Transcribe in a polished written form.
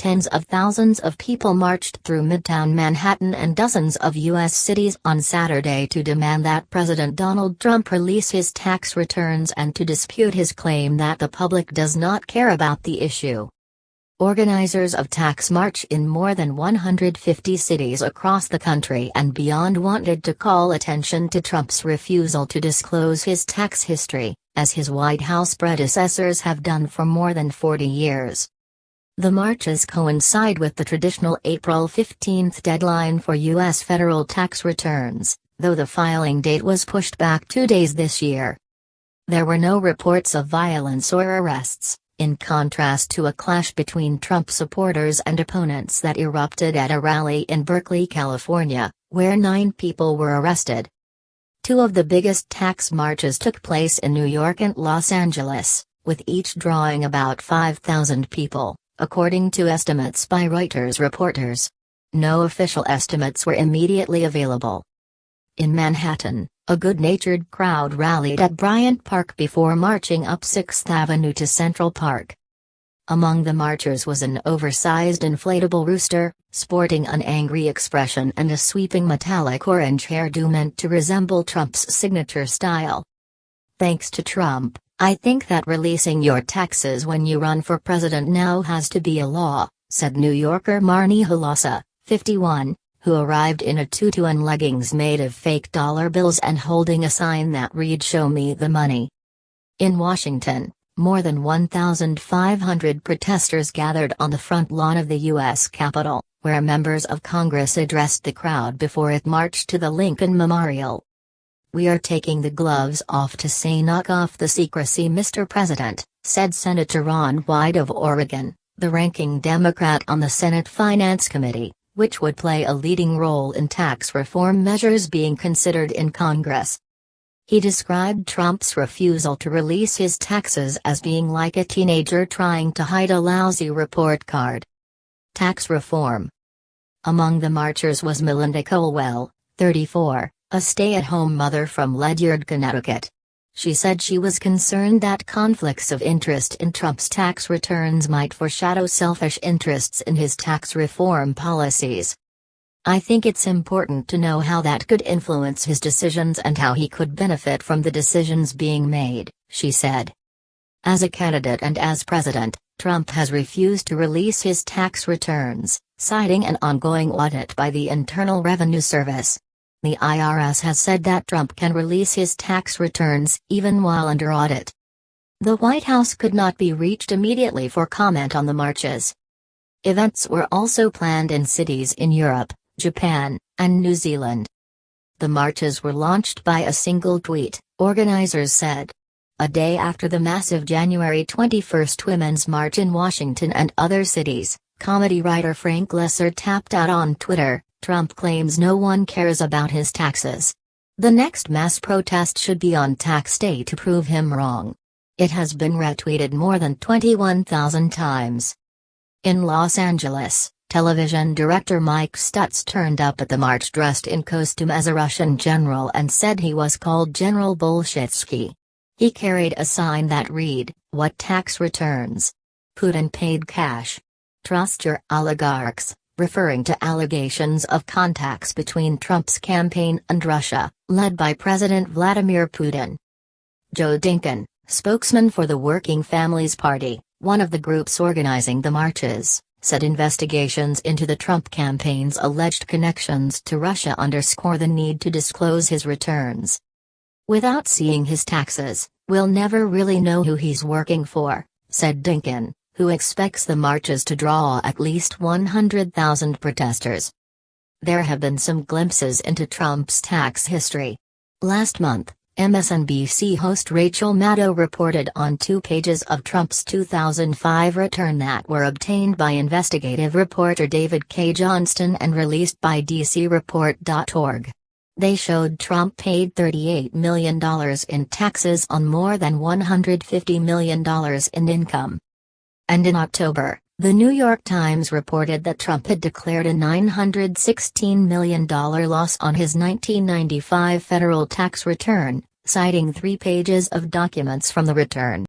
Tens of thousands of people marched through midtown Manhattan and dozens of U.S. cities on Saturday to demand that President Donald Trump release his tax returns and to dispute his claim that the public does not care about the issue. Organizers of Tax March in more than 150 cities across the country and beyond wanted to call attention to Trump's refusal to disclose his tax history, as his White House predecessors have done for more than 40 years. The marches coincide with the traditional April 15 deadline for U.S. federal tax returns, though the filing date was pushed back 2 days this year. There were no reports of violence or arrests, in contrast to a clash between Trump supporters and opponents that erupted at a rally in Berkeley, California, where 9 people were arrested. 2 of the biggest tax marches took place in New York and Los Angeles, with each drawing about 5,000 people, according to estimates by Reuters reporters. No official estimates were immediately available. In Manhattan, a good-natured crowd rallied at Bryant Park before marching up 6th Avenue to Central Park. Among the marchers was an oversized inflatable rooster, sporting an angry expression and a sweeping metallic orange hairdo meant to resemble Trump's signature style. "Thanks to Trump, I think that releasing your taxes when you run for president now has to be a law," said New Yorker Marnie Halassa, 51, who arrived in a tutu and leggings made of fake dollar bills and holding a sign that read "Show me the money." In Washington, more than 1,500 protesters gathered on the front lawn of the U.S. Capitol, where members of Congress addressed the crowd before it marched to the Lincoln Memorial. "We are taking the gloves off to say knock off the secrecy, Mr. President," said Senator Ron Wyden of Oregon, the ranking Democrat on the Senate Finance Committee, which would play a leading role in tax reform measures being considered in Congress. He described Trump's refusal to release his taxes as being like a teenager trying to hide a lousy report card. Tax reform. Among the marchers was Melinda Colwell, 34, a stay-at-home mother from Ledyard, Connecticut. She said she was concerned that conflicts of interest in Trump's tax returns might foreshadow selfish interests in his tax reform policies. "I think it's important to know how that could influence his decisions and how he could benefit from the decisions being made," she said. As a candidate and as president, Trump has refused to release his tax returns, citing an ongoing audit by the Internal Revenue Service. The IRS has said that Trump can release his tax returns even while under audit. The White House could not be reached immediately for comment on the marches. Events were also planned in cities in Europe, Japan, and New Zealand. The marches were launched by a single tweet, organizers said. A day after the massive January 21 Women's March in Washington and other cities, comedy writer Frank Lesser tapped out on Twitter, "Trump claims no one cares about his taxes. The next mass protest should be on tax day to prove him wrong." It has been retweeted more than 21,000 times. In Los Angeles, television director Mike Stutz turned up at the march dressed in costume as a Russian general and said he was called General Bolshevsky. He carried a sign that read, "What tax returns? Putin paid cash. Trust your oligarchs," referring to allegations of contacts between Trump's campaign and Russia, led by President Vladimir Putin. Joe Dinkin, spokesman for the Working Families Party, one of the groups organizing the marches, said investigations into the Trump campaign's alleged connections to Russia underscore the need to disclose his returns. "Without seeing his taxes, we'll never really know who he's working for," said Dinkin, who expects the marches to draw at least 100,000 protesters. There have been some glimpses into Trump's tax history. Last month, MSNBC host Rachel Maddow reported on 2 pages of Trump's 2005 return that were obtained by investigative reporter David K. Johnston and released by DCReport.org. They showed Trump paid $38 million in taxes on more than $150 million in income. And in October, the New York Times reported that Trump had declared a $916 million loss on his 1995 federal tax return, citing 3 pages of documents from the return.